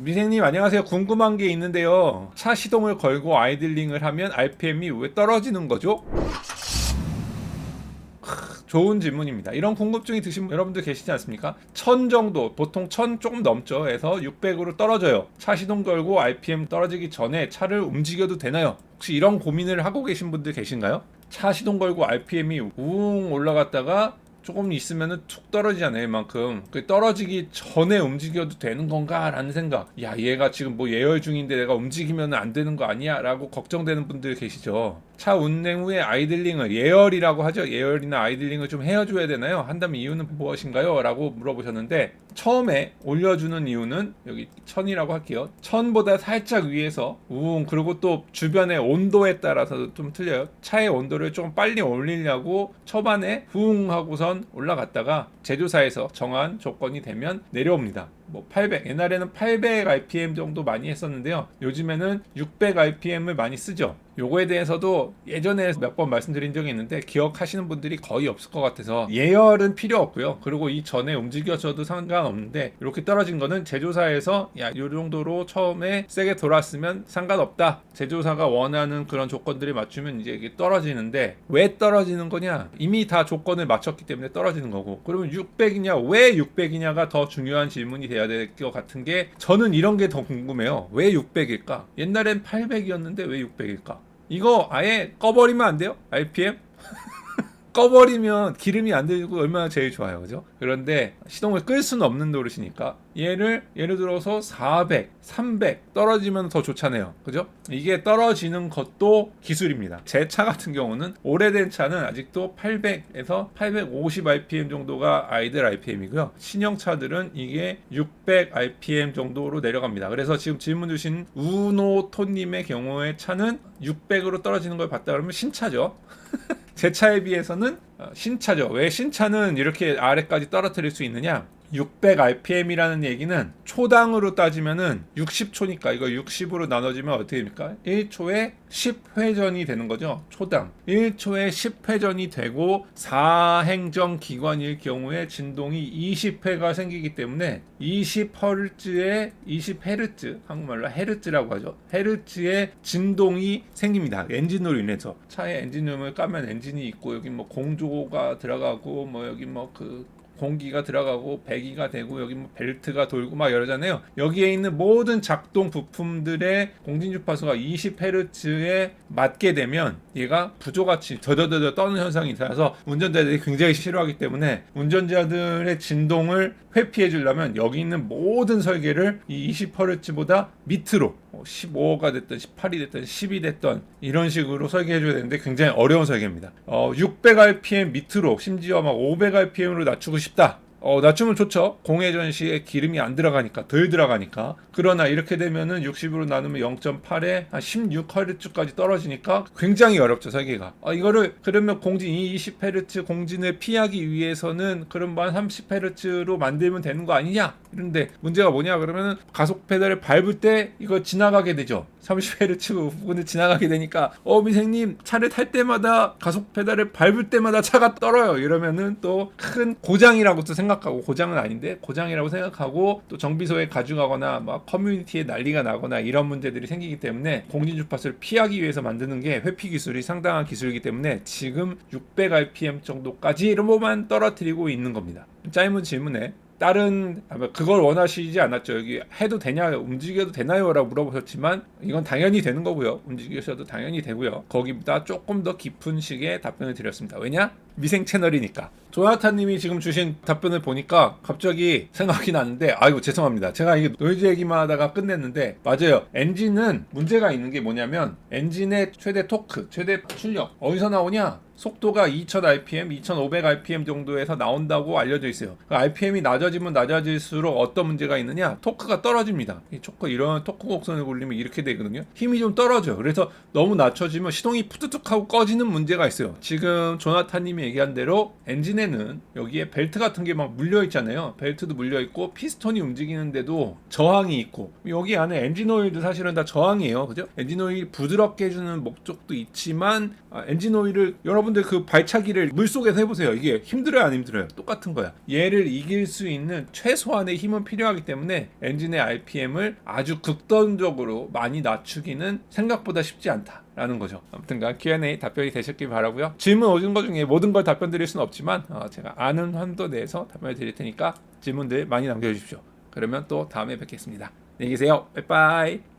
미생님 안녕하세요. 궁금한 게 있는데요. 차 시동을 걸고 아이들링을 하면 RPM이 왜 떨어지는 거죠? 좋은 질문입니다. 이런 궁금증이 드신 여러분들 계시지 않습니까? 1000 정도, 보통 1000 조금 넘죠. 해서 600으로 떨어져요. 차 시동 걸고 RPM 떨어지기 전에 차를 움직여도 되나요? 혹시 이런 고민을 하고 계신 분들 계신가요? 차 시동 걸고 RPM이 우웅 올라갔다가 조금 있으면은 툭 떨어지잖아요. 이만큼 떨어지기 전에 움직여도 되는 건가 라는 생각. 야, 얘가 지금 뭐 예열 중인데 내가 움직이면 안 되는 거 아니야 라고 걱정되는 분들 계시죠. 차 운행 후에 아이들링을, 예열이라고 하죠. 예열이나 아이들링을 좀 해줘야 되나요? 한다면 이유는 무엇인가요? 라고 물어보셨는데, 처음에 올려주는 이유는 여기 1000이라고 할게요. 1000보다 살짝 위에서 그리고 또 주변의 온도에 따라서 좀 틀려요. 차의 온도를 좀 빨리 올리려고 초반에 붕 하고선 올라갔다가 제조사에서 정한 조건이 되면 내려옵니다. 뭐 800, 옛날에는 800 RPM 정도 많이 했었는데요. 요즘에는 600 RPM을 많이 쓰죠. 요거에 대해서도 예전에 몇 번 말씀드린 적이 있는데 기억하시는 분들이 거의 없을 것 같아서 예열은 필요 없고요. 그리고 이 전에 움직여줘도 상관없는데 이렇게 떨어진 거는 제조사에서 야, 요 정도로 처음에 세게 돌았으면 상관없다. 제조사가 원하는 그런 조건들이 맞추면 이제 이게 떨어지는데, 왜 떨어지는 거냐? 이미 다 조건을 맞췄기 때문에 떨어지는 거고, 그러면 600이냐, 왜 600이냐가 더 중요한 질문이 돼야 될 것 같은 게, 저는 이런 게 더 궁금해요. 왜 600일까? 옛날엔 800이었는데 왜 600일까? 이거 아예 꺼버리면 안 돼요? RPM? 꺼버리면 기름이 안 들고 얼마나 제일 좋아요, 그죠? 그런데 시동을 끌 수는 없는 노릇이니까 얘를 예를 들어서 400, 300 떨어지면 더 좋잖아요, 그죠? 이게 떨어지는 것도 기술입니다. 제 차 같은 경우는 오래된 차는 아직도 800에서 850 RPM 정도가 아이들 RPM이고요. 신형 차들은 이게 600 RPM 정도로 내려갑니다. 그래서 지금 질문 주신 우노토님의 경우에 차는 600으로 떨어지는 걸 봤다 그러면 신차죠. 제 차에 비해서는 신차죠. 왜 신차는 이렇게 아래까지 떨어뜨릴 수 있느냐? 600 RPM이라는 얘기는 초당으로 따지면은 60초니까 이거 60으로 나눠지면 어떻게 됩니까? 1초에 10회전이 되는 거죠. 초당 1초에 10회전이 되고 4행정 기관일 경우에 진동이 20회가 생기기 때문에 20Hz에 20Hz, 한국말로 헤르츠라고 하죠. 헤르츠의 진동이 생깁니다. 엔진으로 인해서. 차에 엔진룸을 까면 엔진이 있고 여기 뭐 공조가 들어가고 뭐 여기 뭐 그 공기가 들어가고 배기가 되고 여기 뭐 벨트가 돌고 막 이러잖아요. 여기에 있는 모든 작동 부품들의 공진 주파수가 20Hz에 맞게 되면 얘가 부조같이 더더더더 떠는 현상이 일어나서 운전자들이 굉장히 싫어하기 때문에 운전자들의 진동을 회피해 주려면 여기 있는 모든 설계를 이 20Hz보다 밑으로 15가 됐든 18이 됐든 10이 됐든 이런 식으로 설계해 줘야 되는데 굉장히 어려운 설계입니다. 600 RPM 밑으로 심지어 막 500 RPM으로 낮추고 싶다. 낮추면 좋죠. 공회전 시에 기름이 안 들어가니까, 덜 들어가니까. 그러나 이렇게 되면은 60으로 나누면 0.8에 한 16Hz까지 떨어지니까 굉장히 어렵죠, 설계가. 이거를 그러면 공진 20Hz 공진을 피하기 위해서는 그럼 한 30Hz로 만들면 되는 거 아니냐? 그런데 문제가 뭐냐 그러면은 가속 페달을 밟을 때 이거 지나가게 되죠. 30Hz 부분을 지나가게 되니까 미생님 차를 탈 때마다 가속 페달을 밟을 때마다 차가 떨어요. 이러면은 또 큰 고장이라고 또 생각하고, 고장은 아닌데 고장이라고 생각하고 또 정비소에 가져가거나 막 커뮤니티에 난리가 나거나 이런 문제들이 생기기 때문에 공진 주파수를 피하기 위해서 만드는 게 회피 기술이 상당한 기술이기 때문에 지금 600 RPM 정도까지로만 떨어뜨리고 있는 겁니다. 짧은 질문에 다른 그걸 원하시지 않았죠. 여기 해도 되냐, 움직여도 되나요? 라고 물어보셨지만 이건 당연히 되는 거고요. 움직이셔도 당연히 되고요. 거기보다 조금 더 깊은 식의 답변을 드렸습니다. 왜냐? 미생 채널이니까. 조나타님이 지금 주신 답변을 보니까 갑자기 생각이 나는데, 아이고 죄송합니다. 제가 이게 노이즈 얘기만 하다가 끝냈는데, 맞아요. 엔진은 문제가 있는 게 뭐냐면 엔진의 최대 토크, 최대 출력 어디서 나오냐? 속도가 2000 RPM, 2500 RPM 정도에서 나온다고 알려져 있어요. RPM이 낮아지면 낮아질수록 어떤 문제가 있느냐? 토크가 떨어집니다. 이 토크, 이런 토크 곡선을 굴리면 이렇게 되거든요. 힘이 좀 떨어져요. 그래서 너무 낮춰지면 시동이 푸드득하고 꺼지는 문제가 있어요. 지금 조나타님이 얘기한 대로 엔진에는 여기에 벨트 같은 게 막 물려 있잖아요. 벨트도 물려 있고 피스톤이 움직이는데도 저항이 있고, 여기 안에 엔진 오일도 사실은 다 저항이에요. 그죠? 엔진 오일 부드럽게 해주는 목적도 있지만 엔진 오일을 여러 여러분들 그 발차기를 물속에서 해보세요. 이게 힘들어요, 안 힘들어요? 똑같은 거야. 얘를 이길 수 있는 최소한의 힘은 필요하기 때문에 엔진의 RPM을 아주 극단적으로 많이 낮추기는 생각보다 쉽지 않다라는 거죠. 아무튼간 Q&A 답변이 되셨길 바라고요. 질문 오신 것 중에 모든 걸 답변 드릴 수는 없지만 제가 아는 한도 내에서 답변을 드릴 테니까 질문들 많이 남겨주십시오. 그러면 또 다음에 뵙겠습니다. 안녕히 계세요. 빠이빠이.